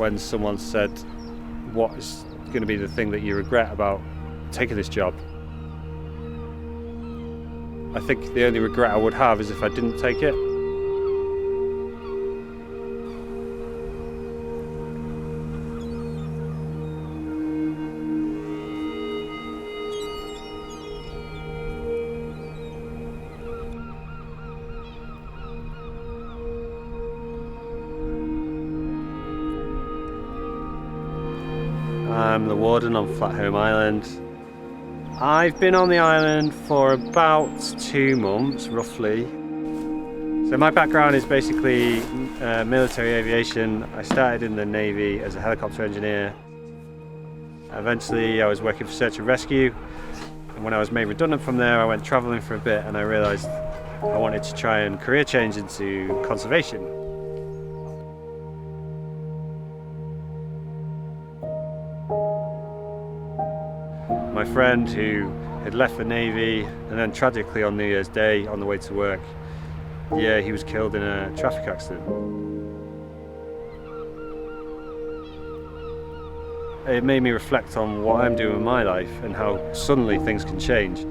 when someone said, what is going to be the thing that you regret about taking this job? I think the only regret I would have is if I didn't take it. I'm the warden on Holm Island. I've been on the island for about 2 months, roughly. So my background is basically military aviation. I started in the Navy as a helicopter engineer. Eventually I was working for search and rescue. And when I was made redundant from there, I went traveling for a bit and I realized I wanted to try and career change into conservation. My friend who had left the Navy and then tragically on New Year's Day on the way to work, he was killed in a traffic accident. It made me reflect on what I'm doing in my life and how suddenly things can change.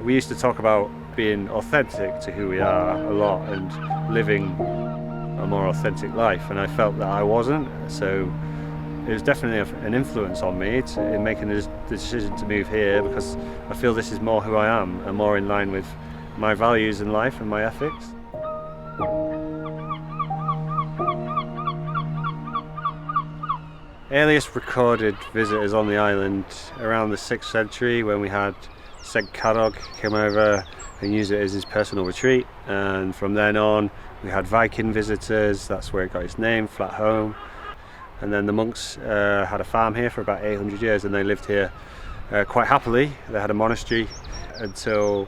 We used to talk about being authentic to who we are a lot and living a more authentic life, and I felt that I wasn't, so it was definitely an influence on me in making the decision to move here, because I feel this is more who I am and more in line with my values in life and my ethics. Earliest recorded visitors on the island around the 6th century, when we had St. Cadog came over and used it as his personal retreat, and from then on we had Viking visitors. That's where it got its name, Holm. And then the monks had a farm here for about 800 years, and they lived here quite happily. They had a monastery until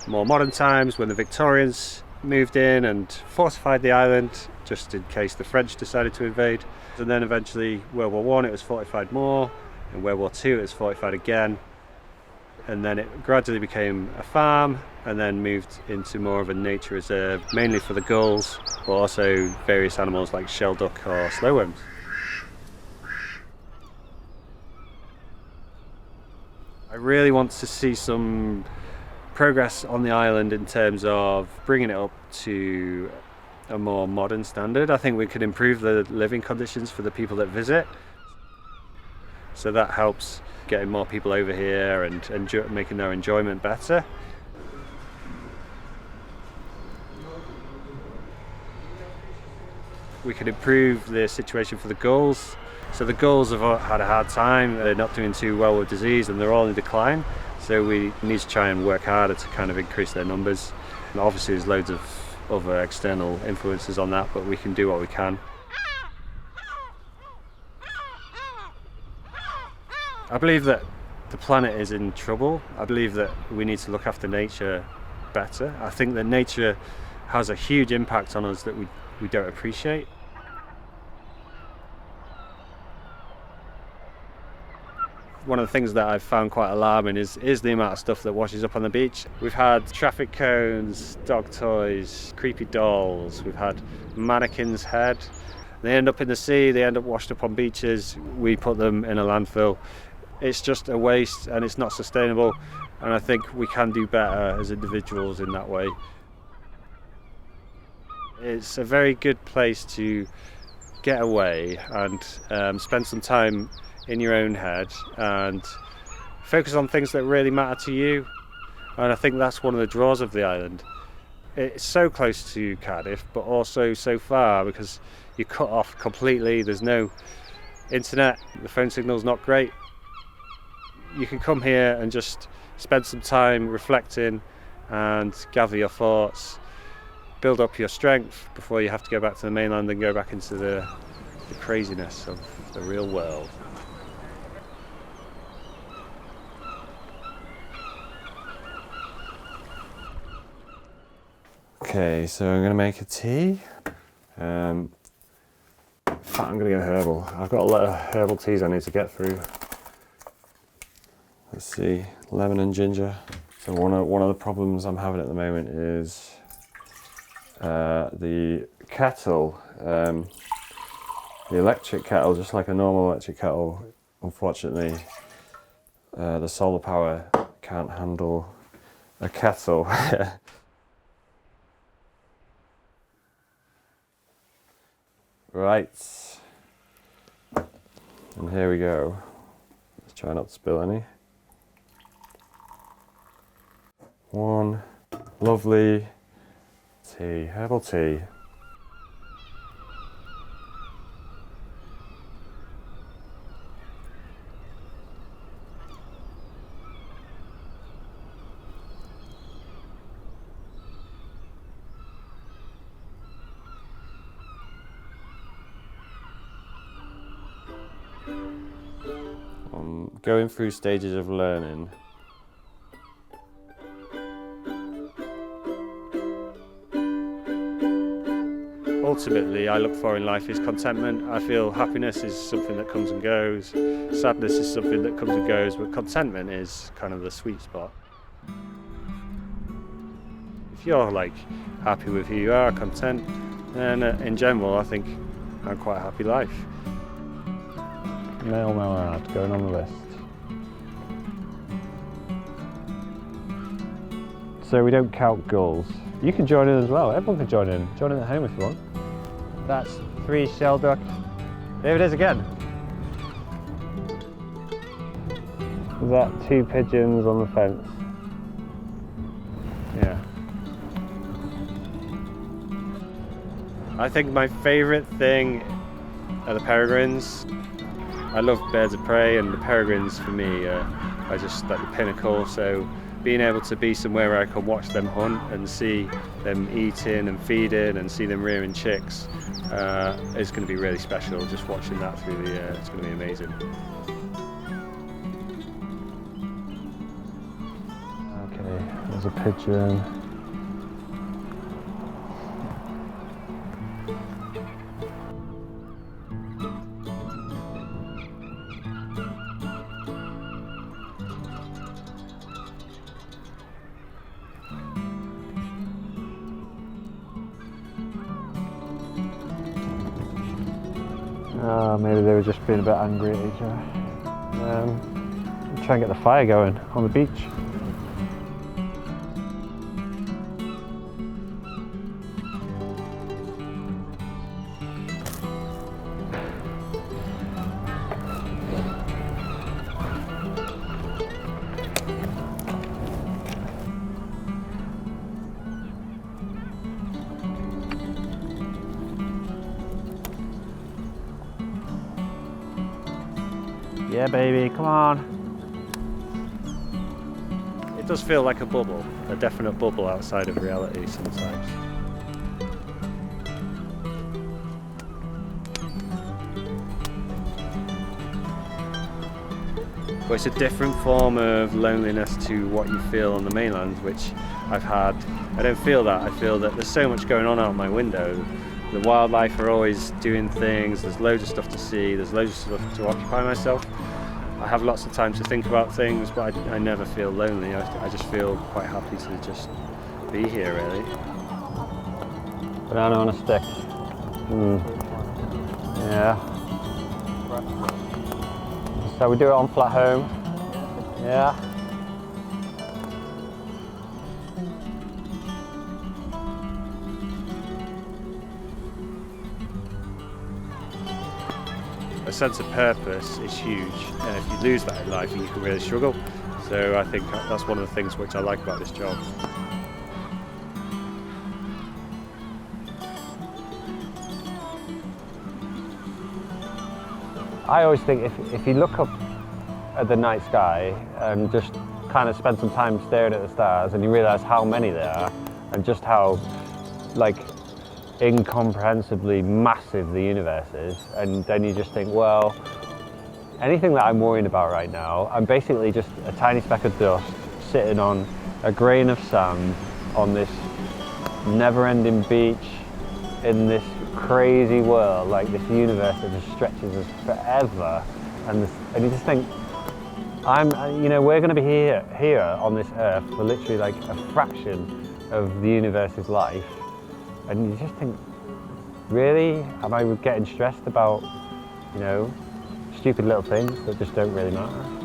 more modern times, when the Victorians moved in and fortified the island just in case the French decided to invade. And then eventually World War I, it was fortified more, and World War II it was fortified again. And then it gradually became a farm and then moved into more of a nature reserve, mainly for the gulls, but also various animals like shelduck or slowworms. I really want to see some progress on the island in terms of bringing it up to a more modern standard. I think we could improve the living conditions for the people that visit. So that helps getting more people over here and making their enjoyment better. We could improve the situation for the gulls. So the gulls have had a hard time, they're not doing too well with disease and they're all in decline. So we need to try and work harder to kind of increase their numbers. And obviously there's loads of other external influences on that, but we can do what we can. I believe that the planet is in trouble. I believe that we need to look after nature better. I think that nature has a huge impact on us that we don't appreciate. One of the things that I've found quite alarming is the amount of stuff that washes up on the beach. We've had traffic cones, dog toys, creepy dolls, we've had mannequins' head. They end up in the sea, they end up washed up on beaches, we put them in a landfill. It's just a waste and it's not sustainable, and I think we can do better as individuals in that way. It's a very good place to get away and spend some time in your own head and focus on things that really matter to you, and I think that's one of the draws of the island. It's so close to Cardiff but also so far, because you're cut off completely, there's no internet, the phone signal's not great. You can come here and just spend some time reflecting and gather your thoughts, build up your strength before you have to go back to the mainland and go back into the craziness of the real world. Okay, so I'm going to make a tea. In fact, I'm going to go herbal. I've got a lot of herbal teas I need to get through. Let's see, lemon and ginger. So one of the problems I'm having at the moment is the kettle, the electric kettle, just like a normal electric kettle. Unfortunately, the solar power can't handle a kettle. Right, and here we go. Let's try not to spill any. One lovely tea, herbal tea. I'm going through stages of learning. Ultimately, I look for in life is contentment. I feel happiness is something that comes and goes. Sadness is something that comes and goes, but contentment is kind of the sweet spot. If you're like happy with who you are, content, then in general, I think I'm quite a happy life. Male mallard going on the list. So we don't count gulls. You can join in as well. Everyone can join in. Join in at home if you want. That's 3 shelduck. There it is again. Is that 2 pigeons on the fence? Yeah. I think my favourite thing are the peregrines. I love birds of prey, and the peregrines for me are just like the pinnacle. So being able to be somewhere where I can watch them hunt and see them eating and feeding and see them rearing chicks is going to be really special. Just watching that through the year, it's going to be amazing. Okay, there's a pigeon. Maybe they were just being a bit angry at each other. Try and get the fire going on the beach. Yeah, baby, come on. It does feel like a bubble, a definite bubble outside of reality sometimes. But it's a different form of loneliness to what you feel on the mainland, which I've had. I don't feel that. I feel that there's so much going on out my window. The wildlife are always doing things, there's loads of stuff to see, there's loads of stuff to occupy myself. I have lots of time to think about things, but I never feel lonely. I just feel quite happy to just be here, really. Banana on a stick. Yeah. So we do it on flat home. Yeah. A sense of purpose is huge, and if you lose that in life, you can really struggle. So I think that's one of the things which I like about this job. I always think if you look up at the night sky and just kind of spend some time staring at the stars, and you realise how many there are and just how like incomprehensibly massive the universe is, and then you just think, well, anything that I'm worrying about right now, I'm basically just a tiny speck of dust sitting on a grain of sand on this never-ending beach in this crazy world, like this universe that just stretches us forever, and you just think, You know, we're going to be here on this earth for literally like a fraction of the universe's life, and you just think, really, am I getting stressed about, you know, stupid little things that just don't really matter?